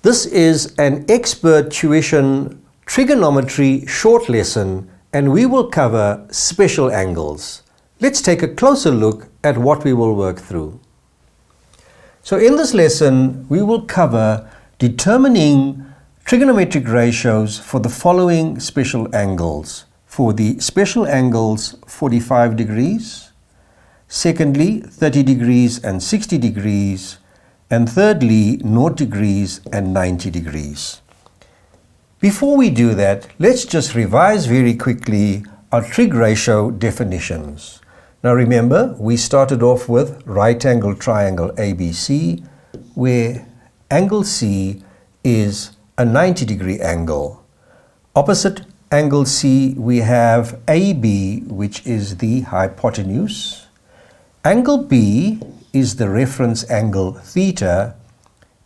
This is an expert tuition trigonometry short lesson, and we will cover special angles. Let's take a closer look at what we will work through. So in this lesson, we will cover determining trigonometric ratios for the following special angles. For the special angles 45 degrees, secondly 30 degrees and 60 degrees, and thirdly 0 degrees and 90 degrees. Before we do that, let's just revise very quickly our trig ratio definitions. Now remember, we started off with right angle triangle ABC, where angle C is a 90-degree angle. Opposite angle C, we have AB, which is the hypotenuse. Angle B is the reference angle theta,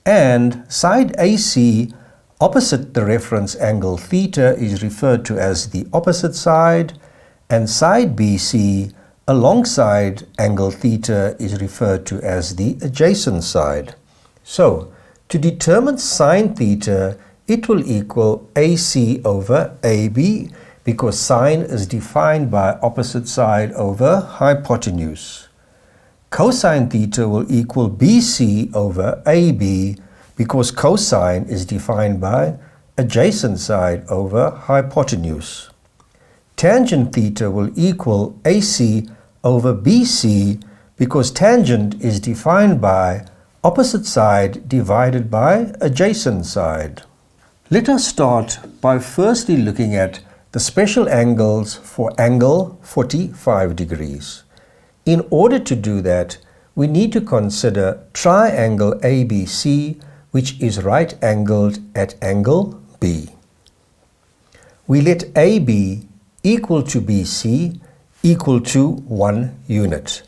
and side AC opposite the reference angle theta is referred to as the opposite side, and side BC alongside angle theta is referred to as the adjacent side. So, to determine sine theta, it will equal AC over AB, because sine is defined by opposite side over hypotenuse. Cosine theta will equal BC over AB, because cosine is defined by adjacent side over hypotenuse. Tangent theta will equal AC over BC, because tangent is defined by opposite side divided by adjacent side. Let us start by firstly looking at the special angles for angle 45 degrees. In order to do that, we need to consider triangle ABC, which is right angled at angle B. We let AB equal to BC equal to 1 unit.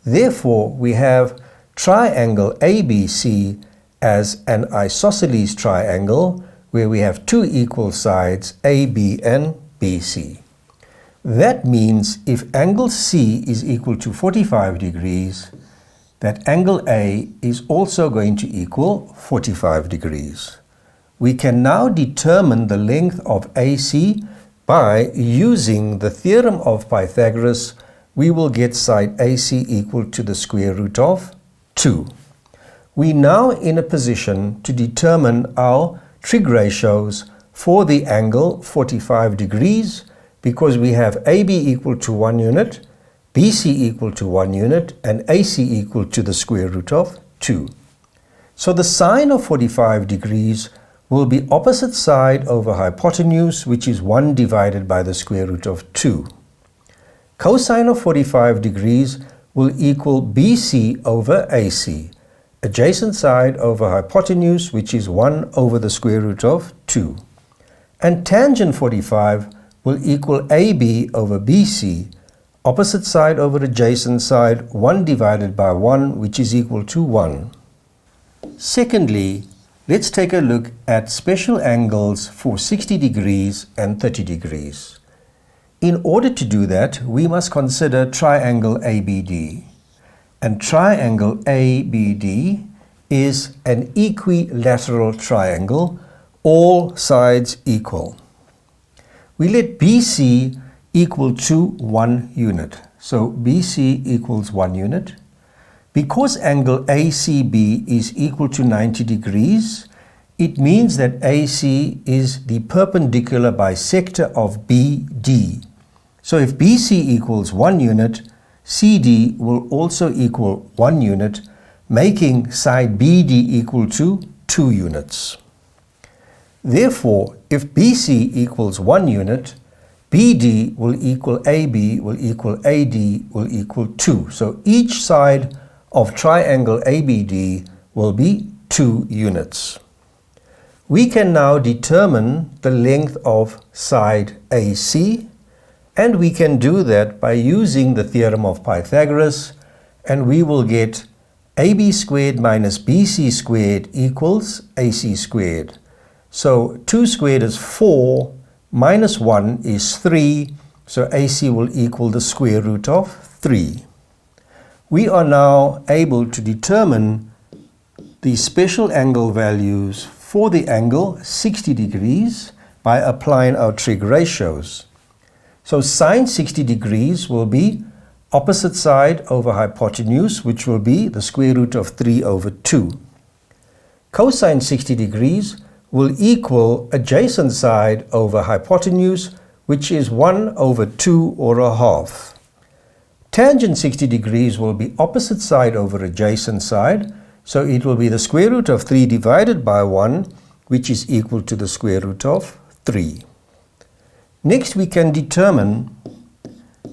Therefore, we have triangle ABC as an isosceles triangle where we have two equal sides, AB and BC. That means if angle C is equal to 45 degrees, that angle A is also going to equal 45 degrees. We can now determine the length of AC by using the theorem of Pythagoras. We will get side AC equal to the square root of 2. We now in a position to determine our trig ratios for the angle 45 degrees, because we have AB equal to 1 unit, BC equal to 1 unit, and AC equal to the square root of 2. So the sine of 45 degrees will be opposite side over hypotenuse, which is 1 divided by the square root of 2. Cosine of 45 degrees will equal BC over AC, adjacent side over hypotenuse, which is 1 over the square root of 2. And tangent 45 will equal AB over BC, opposite side over adjacent side, 1 divided by 1, which is equal to 1. Secondly, let's take a look at special angles for 60 degrees and 30 degrees. In order to do that, we must consider triangle ABD. And triangle ABD is an equilateral triangle, all sides equal. We let BC equal to 1 unit. So BC equals 1 unit. Because angle ACB is equal to 90 degrees, it means that AC is the perpendicular bisector of BD. So if BC equals 1 unit, CD will also equal 1 unit, making side BD equal to 2 units. Therefore, if BC equals 1 unit, BD will equal AB will equal AD will equal 2. So each side of triangle ABD will be 2 units. We can now determine the length of side AC, and we can do that by using the theorem of Pythagoras, and we will get AB squared minus BC squared equals AC squared. So 2 squared is 4, minus 1 is 3, so AC will equal the square root of 3. We are now able to determine the special angle values for the angle 60 degrees by applying our trig ratios. So sine 60 degrees will be opposite side over hypotenuse, which will be the square root of 3 over 2. Cosine 60 degrees will equal adjacent side over hypotenuse, which is 1 over 2 or a half. Tangent 60 degrees will be opposite side over adjacent side, so it will be the square root of 3 divided by 1, which is equal to the square root of 3. Next, we can determine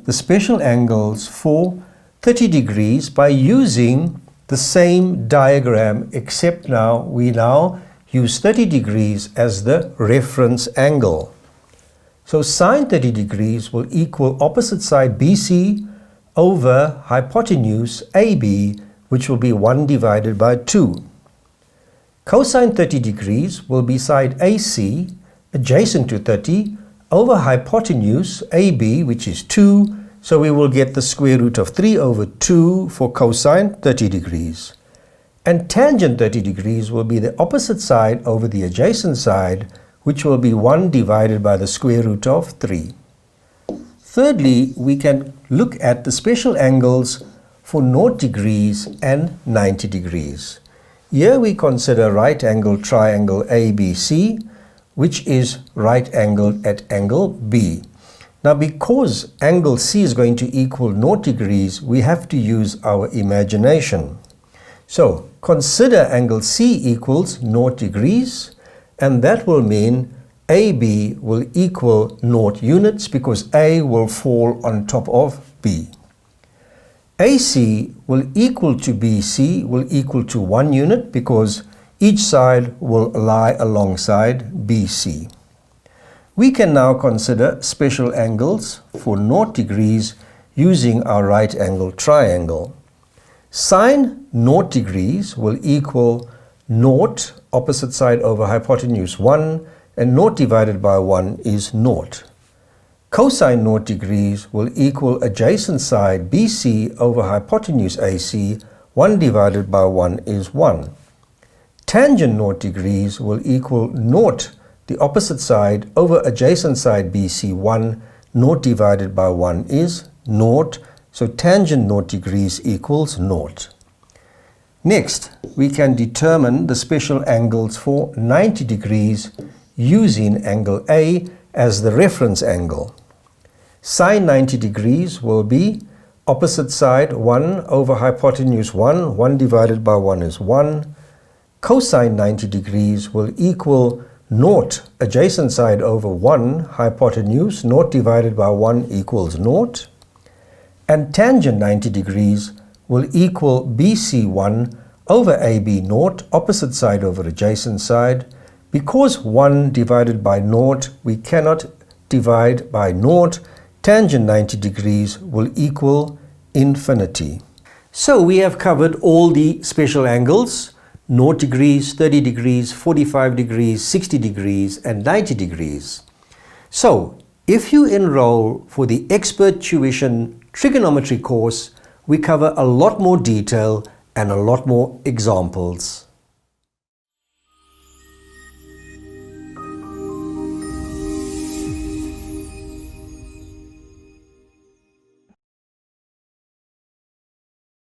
the special angles for 30 degrees by using the same diagram, except we now use 30 degrees as the reference angle. So sine 30 degrees will equal opposite side BC over hypotenuse AB, which will be 1 divided by 2. Cosine 30 degrees will be side AC, adjacent to 30, over hypotenuse AB, which is 2, so we will get the square root of 3 over 2 for cosine 30 degrees. And tangent 30 degrees will be the opposite side over the adjacent side, which will be 1 divided by the square root of 3. Thirdly, we can look at the special angles for 0 degrees and 90 degrees. Here we consider right angle triangle ABC, which is right angled at angle B. Now, because angle C is going to equal 0 degrees, we have to use our imagination. So, consider angle C equals 0 degrees, and that will mean AB will equal 0 units because A will fall on top of B. AC will equal to BC will equal to 1 unit because each side will lie alongside BC. We can now consider special angles for 0 degrees using our right angle triangle. Sine 0 degrees will equal 0, opposite side over hypotenuse 1, and 0 divided by 1 is 0. Cosine 0 degrees will equal adjacent side BC over hypotenuse AC, 1 divided by 1 is 1. Tangent 0 degrees will equal 0, the opposite side over adjacent side BC 1, 0 divided by 1 is 0, so tangent 0 degrees equals 0. Next, we can determine the special angles for 90 degrees using angle A as the reference angle. Sine 90 degrees will be opposite side 1 over hypotenuse 1, 1 divided by 1 is 1. Cosine 90 degrees will equal 0, adjacent side over 1, hypotenuse, 0 divided by 1 equals 0. And tangent 90 degrees will equal BC1 over AB 0, opposite side over adjacent side. Because 1 divided by 0, we cannot divide by 0. Tangent 90 degrees will equal infinity. So we have covered all the special angles: 0 degrees, 30 degrees, 45 degrees, 60 degrees, and 90 degrees. So, if you enroll for the Expert Tuition Trigonometry course, we cover a lot more detail and a lot more examples.